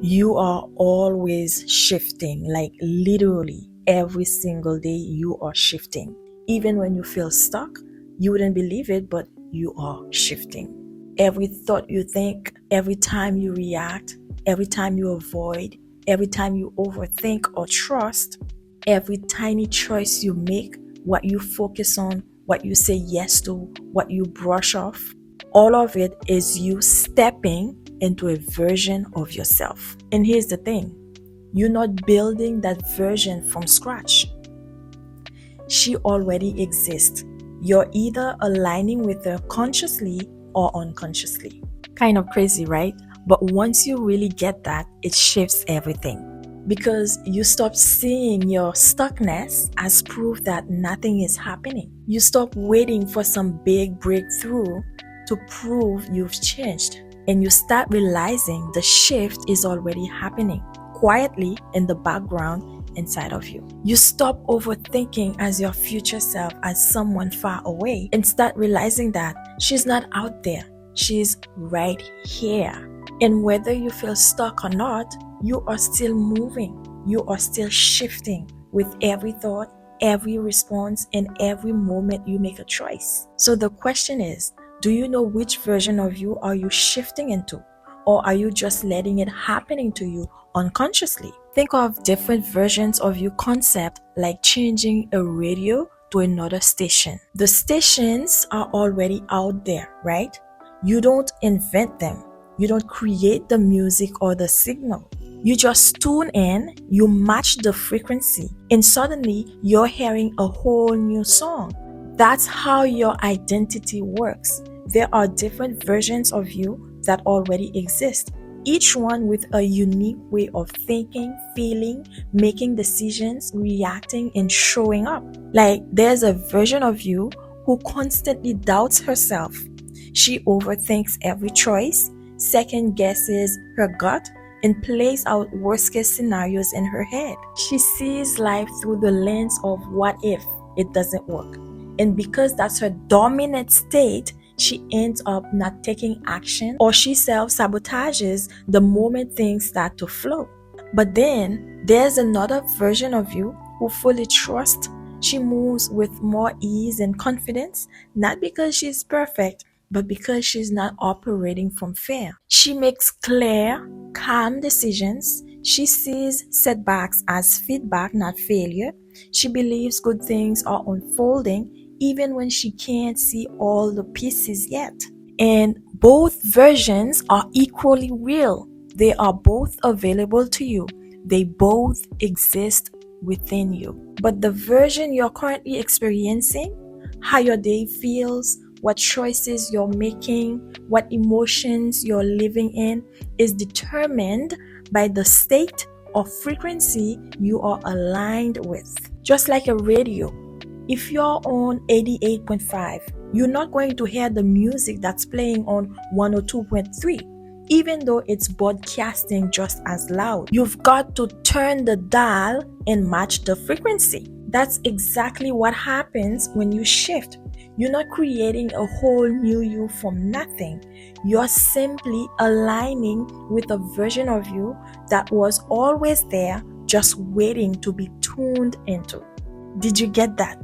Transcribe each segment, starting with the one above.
You are always shifting, like literally every single day you are shifting. Even when you feel stuck, you wouldn't believe it, but you are shifting. Every thought you think, every time you react, every time you avoid, every time you overthink or trust, every tiny choice you make, what you focus on, what you say yes to, what you brush off, all of it is you stepping into a version of yourself. And here's the thing, you're not building that version from scratch. She already exists. You're either aligning with her consciously or unconsciously. Kind of crazy, right? But once you really get that, it shifts everything. Because you stop seeing your stuckness as proof that nothing is happening. You stop waiting for some big breakthrough to prove you've changed. And you start realizing the shift is already happening quietly in the background inside of you. You stop overthinking as your future self as someone far away and start realizing that she's not out there, she's right here. And whether you feel stuck or not, you are still moving, you are still shifting with every thought, every response, and every moment you make a choice. So the question is, do you know which version of you are you shifting into? Or are you just letting it happening to you unconsciously? Think of different versions of your concept like changing a radio to another station. The stations are already out there, right? You don't invent them. You don't create the music or the signal. You just tune in, you match the frequency, and suddenly you're hearing a whole new song. That's how your identity works. There are different versions of you that already exist, each one with a unique way of thinking, feeling, making decisions, reacting, and showing up. Like there's a version of you who constantly doubts herself. She overthinks every choice, second guesses her gut, and plays out worst case scenarios in her head. She sees life through the lens of what if it doesn't work. And because that's her dominant state, she ends up not taking action or she self-sabotages the moment things start to flow. But then there's another version of you who fully trusts. She moves with more ease and confidence, not because she's perfect, but because she's not operating from fear. She makes clear, calm decisions. She sees setbacks as feedback, not failure. She believes good things are unfolding even when she can't see all the pieces yet. And both versions are equally real. They are both available to you. They both exist within you. But the version you're currently experiencing, how your day feels, what choices you're making, what emotions you're living in, is determined by the state or frequency you are aligned with. Just like a radio, if you're on 88.5, you're not going to hear the music that's playing on 102.3, even though it's broadcasting just as loud. You've got to turn the dial and match the frequency. That's exactly what happens when you shift. You're not creating a whole new you from nothing. You're simply aligning with a version of you that was always there, just waiting to be tuned into. Did you get that?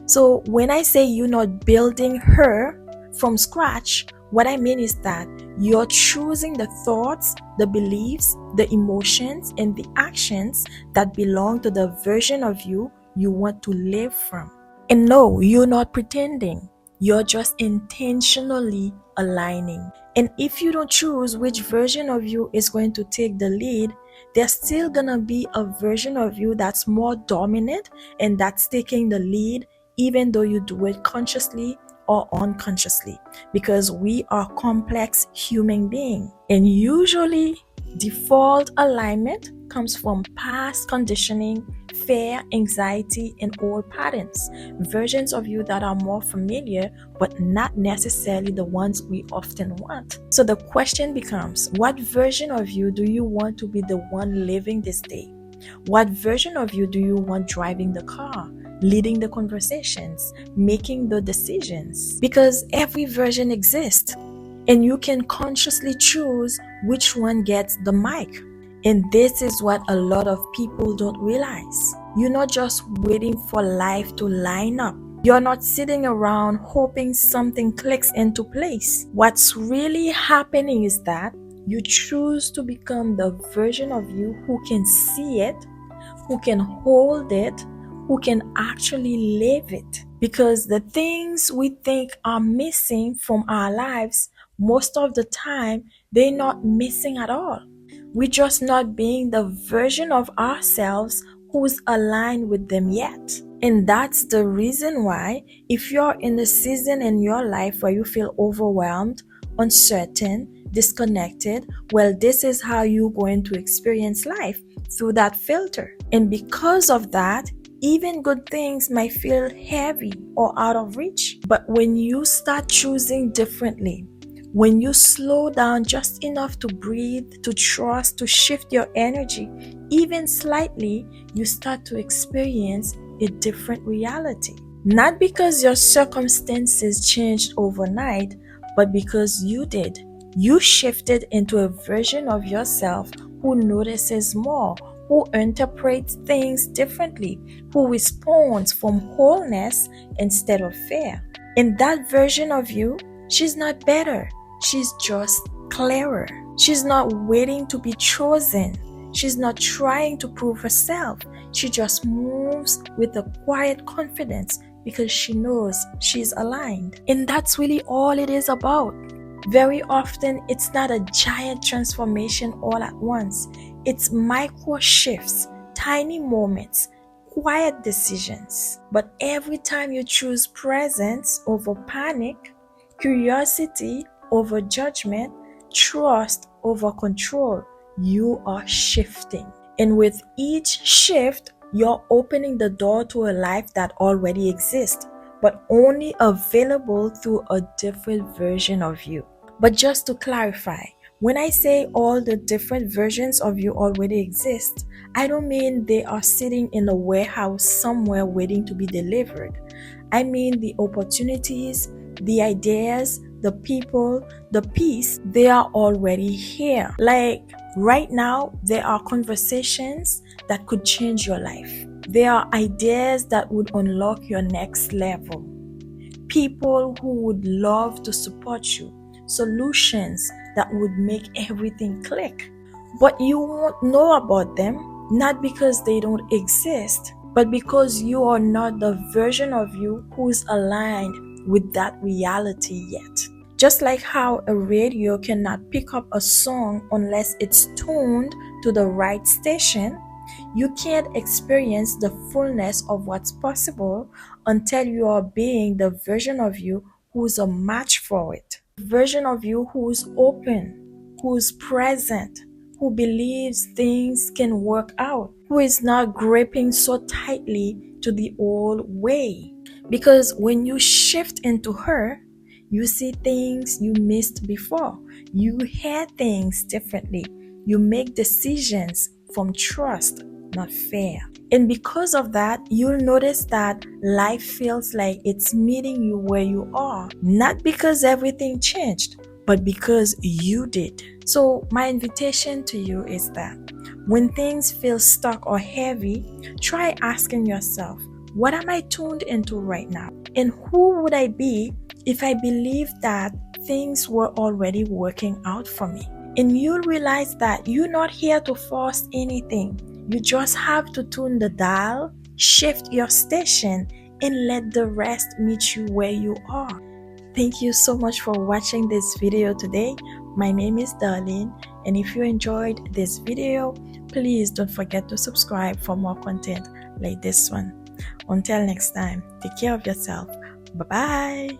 So when I say you're not building her from scratch, what I mean is that you're choosing the thoughts, the beliefs, the emotions, and the actions that belong to the version of you want to live from. And no, you're not pretending. You're just intentionally aligning. And if you don't choose which version of you is going to take the lead, there's still gonna be a version of you that's more dominant and that's taking the lead, even though you do it consciously or unconsciously, because we are complex human beings. And usually default alignment comes from past conditioning, fear, anxiety, and old patterns, versions of you that are more familiar but not necessarily the ones we often want. So the question becomes, what version of you do you want to be the one living this day? What version of you do you want driving the car, leading the conversations, making the decisions? Because every version exists, and you can consciously choose which one gets the mic. And this is what a lot of people don't realize. You're not just waiting for life to line up. You're not sitting around hoping something clicks into place. What's really happening is that you choose to become the version of you who can see it, who can hold it, who can actually live it. Because the things we think are missing from our lives, most of the time, they're not missing at all. We're just not being the version of ourselves who's aligned with them yet. And that's the reason why, if you're in a season in your life where you feel overwhelmed, uncertain, disconnected, well, this is how you're going to experience life, through that filter. And because of that, even good things might feel heavy or out of reach. But when you start choosing differently, when you slow down just enough to breathe, to trust, to shift your energy, even slightly, you start to experience a different reality. Not because your circumstances changed overnight, but because you did. You shifted into a version of yourself who notices more, who interprets things differently, who responds from wholeness instead of fear. And that version of you, she's not better. She's just clearer. She's not waiting to be chosen. She's not trying to prove herself. She just moves with a quiet confidence because she knows she's aligned. And that's really all it is about. Very often, it's not a giant transformation all at once. It's micro shifts, tiny moments, quiet decisions. But every time you choose presence over panic, curiosity over judgment, trust over control, you are shifting. And with each shift, you're opening the door to a life that already exists, but only available through a different version of you. But just to clarify, when I say all the different versions of you already exist, I don't mean they are sitting in a warehouse somewhere waiting to be delivered. I mean the opportunities, the ideas, the people, the peace, they are already here. Like right now, there are conversations that could change your life. There are ideas that would unlock your next level. People who would love to support you. Solutions that would make everything click. But you won't know about them, not because they don't exist, but because you are not the version of you who's aligned with that reality yet. Just like how a radio cannot pick up a song unless it's tuned to the right station, you can't experience the fullness of what's possible until you are being the version of you who's a match for it. Version of you who's open, who's present, who believes things can work out, who is not gripping so tightly to the old way. Because when you shift into her, you see things you missed before. You hear things differently. You make decisions from trust, not fear. And because of that, you'll notice that life feels like it's meeting you where you are. Not because everything changed, but because you did. So my invitation to you is that when things feel stuck or heavy, try asking yourself, what am I tuned into right now? And who would I be if I believed that things were already working out for me? And you'll realize that you're not here to force anything. You just have to tune the dial, shift your station, and let the rest meet you where you are. Thank you so much for watching this video today. My name is Darlene, and if you enjoyed this video, please don't forget to subscribe for more content like this one. Until next time, take care of yourself. Bye-bye.